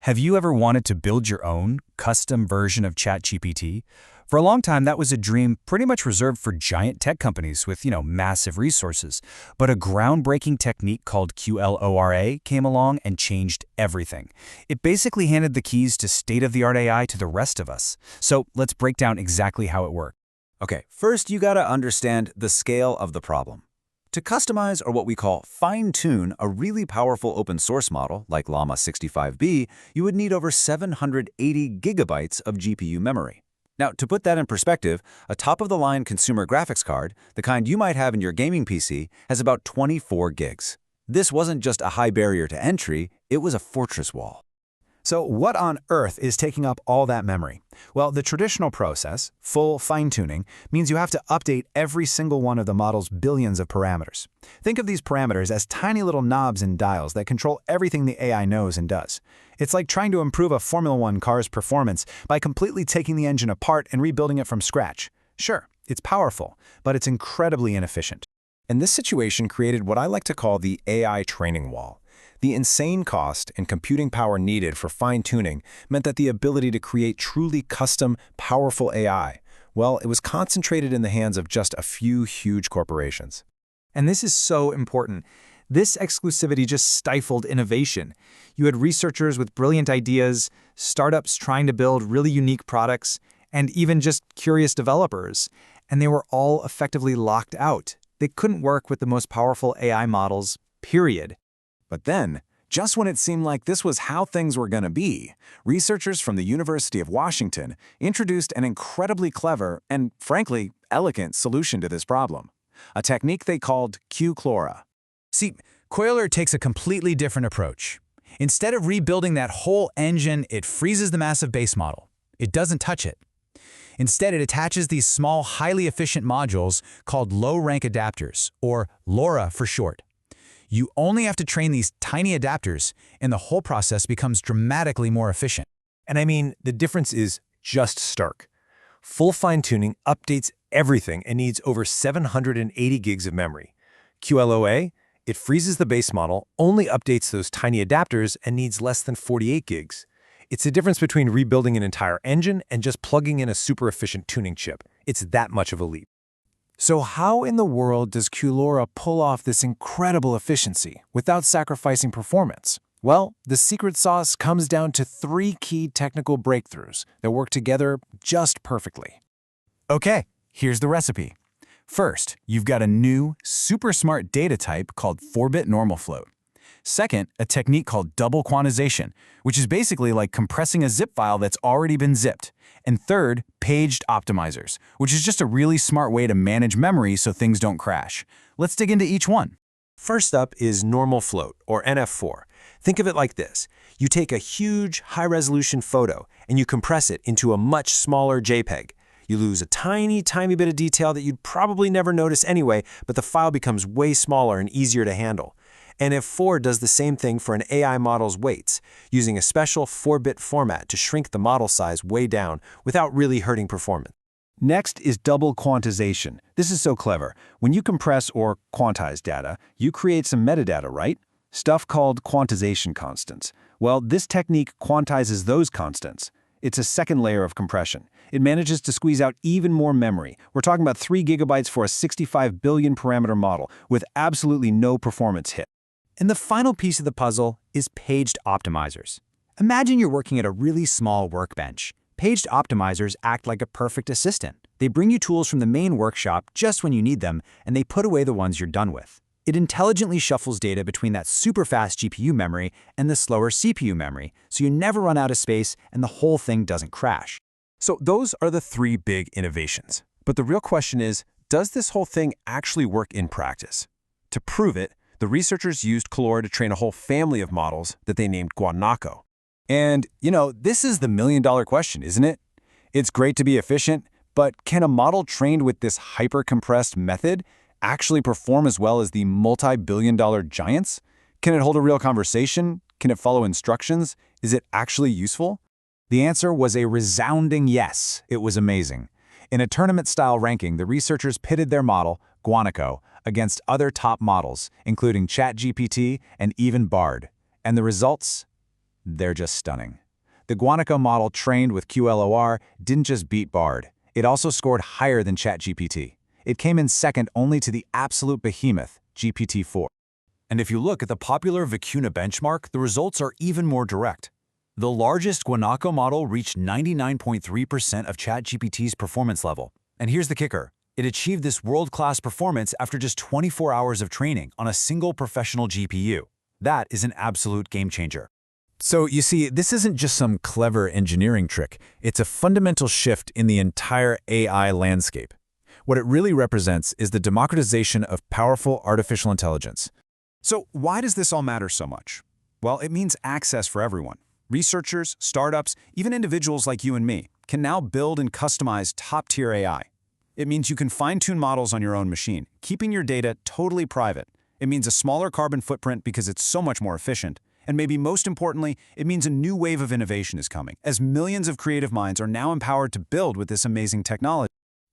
Have you ever wanted to build your own custom version of ChatGPT? For a long time, that was a dream pretty much reserved for giant tech companies with, massive resources. But a groundbreaking technique called QLoRA came along and changed everything. It basically handed the keys to state-of-the-art AI to the rest of us. So let's break down exactly how it works. Okay, first you gotta understand the scale of the problem. To customize, or what we call fine-tune, a really powerful open-source model like Llama 65B, you would need over 780 gigabytes of GPU memory. Now, to put that in perspective, a top-of-the-line consumer graphics card, the kind you might have in your gaming PC, has about 24 gigs. This wasn't just a high barrier to entry, it was a fortress wall. So what on earth is taking up all that memory? Well, the traditional process, full fine-tuning, means you have to update every single one of the model's billions of parameters. Think of these parameters as tiny little knobs and dials that control everything the AI knows and does. It's like trying to improve a Formula One car's performance by completely taking the engine apart and rebuilding it from scratch. Sure, it's powerful, but it's incredibly inefficient. And this situation created what I like to call the AI training wall. The insane cost and computing power needed for fine-tuning meant that the ability to create truly custom, powerful AI, well, it was concentrated in the hands of just a few huge corporations. And this is so important. This exclusivity just stifled innovation. You had researchers with brilliant ideas, startups trying to build really unique products, and even just curious developers. And they were all effectively locked out. They couldn't work with the most powerful AI models, period. But then, just when it seemed like this was how things were going to be, researchers from the University of Washington introduced an incredibly clever and, frankly, elegant solution to this problem, a technique they called QLoRA. See, QLoRA takes a completely different approach. Instead of rebuilding that whole engine, it freezes the massive base model. It doesn't touch it. Instead, it attaches these small, highly efficient modules called low-rank adapters, or LoRa for short. You only have to train these tiny adapters, and the whole process becomes dramatically more efficient. And I mean, the difference is just stark. Full fine-tuning updates everything and needs over 780 gigs of memory. QLoRA, it freezes the base model, only updates those tiny adapters, and needs less than 48 gigs. It's the difference between rebuilding an entire engine and just plugging in a super efficient tuning chip. It's that much of a leap. So how in the world does QLoRA pull off this incredible efficiency without sacrificing performance? Well, the secret sauce comes down to 3 key technical breakthroughs that work together just perfectly. Okay, here's the recipe. First, you've got a new, super smart data type called 4-bit NormalFloat. Second, a technique called double quantization, which is basically like compressing a zip file that's already been zipped. And third, paged optimizers, which is just a really smart way to manage memory so things don't crash. Let's dig into each one. First up is NormalFloat, or NF4. Think of it like this. You take a huge, high-resolution photo and you compress it into a much smaller JPEG. You lose a tiny bit of detail that you'd probably never notice anyway, but the file becomes way smaller and easier to handle. NF4 does the same thing for an AI model's weights, using a special 4-bit format to shrink the model size way down without really hurting performance. Next is double quantization. This is so clever. When you compress or quantize data, you create some metadata, right? Stuff called quantization constants. Well, this technique quantizes those constants. It's a second layer of compression. It manages to squeeze out even more memory. We're talking about 3 gigabytes for a 65 billion parameter model with absolutely no performance hit. And the final piece of the puzzle is paged optimizers. Imagine you're working at a really small workbench. Paged optimizers act like a perfect assistant. They bring you tools from the main workshop just when you need them, and they put away the ones you're done with. It intelligently shuffles data between that super fast GPU memory and the slower CPU memory, so you never run out of space and the whole thing doesn't crash. So those are the 3 big innovations. But the real question is, does this whole thing actually work in practice? To prove it, the researchers used QLoRA to train a whole family of models that they named Guanaco. And, this is the million-dollar question, isn't it? It's great to be efficient, but can a model trained with this hyper-compressed method actually perform as well as the multi-billion-dollar giants? Can it hold a real conversation? Can it follow instructions? Is it actually useful? The answer was a resounding yes. It was amazing. In a tournament-style ranking, the researchers pitted their model, Guanaco, against other top models, including ChatGPT and even Bard. And the results? They're just stunning. The Guanaco model trained with QLoRA didn't just beat Bard. It also scored higher than ChatGPT. It came in second only to the absolute behemoth, GPT-4. And if you look at the popular Vicuna benchmark, the results are even more direct. The largest Guanaco model reached 99.3% of ChatGPT's performance level. And here's the kicker. It achieved this world-class performance after just 24 hours of training on a single professional GPU. That is an absolute game changer. So you see, this isn't just some clever engineering trick. It's a fundamental shift in the entire AI landscape. What it really represents is the democratization of powerful artificial intelligence. So why does this all matter so much? Well, it means access for everyone. Researchers, startups, even individuals like you and me can now build and customize top-tier AI. It means you can fine-tune models on your own machine, keeping your data totally private. It means a smaller carbon footprint because it's so much more efficient. And maybe most importantly, it means a new wave of innovation is coming, as millions of creative minds are now empowered to build with this amazing technology.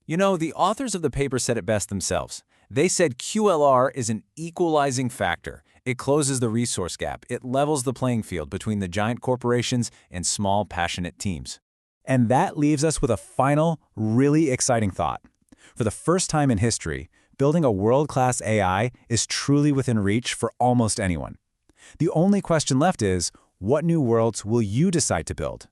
You know, the authors of the paper said it best themselves. They said QLR is an equalizing factor. It closes the resource gap. It levels the playing field between the giant corporations and small, passionate teams. And that leaves us with a final, really exciting thought. For the first time in history, building a world-class AI is truly within reach for almost anyone. The only question left is, what new worlds will you decide to build?